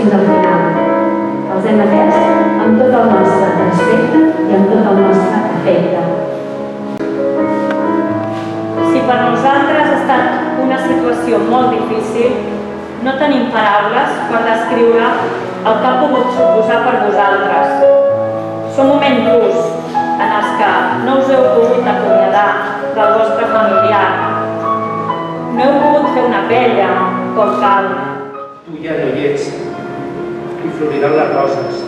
fins al final. Els hem atès amb tot el nostre respecte i amb tot el nostre afecte. Si per nosaltres ha estat una situació molt difícil, no tenim paraules per descriure el que ha pogut suposar per vosaltres. Són moments durs en els que no us heu pogut acomiadar del vostre familiar. No heu pogut fer una vella com cal. Tu ja no hi ets, i floriran les roses,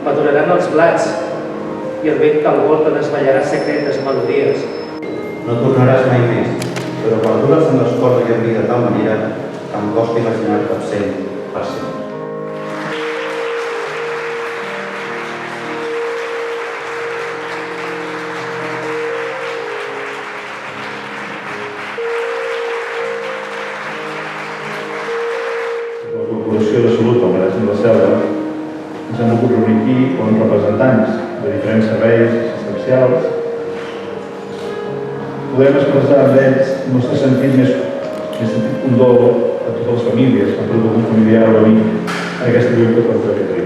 maduraran els blats, i el vent que al volta desballarà secretes melodies. No tornaràs mai més, però perdures en les cordes i en vida de tal manera que em costa imaginar-te absent per sempre. La Corporació de Salut del Maresme i la Selva ens hem volgut reunir aquí com representants de diferents serveis assistencials. Podem expressar amb ells el nostre sentit condol a totes les famílies, a tot el familiar o amic en aquesta lluita contra aquest risc.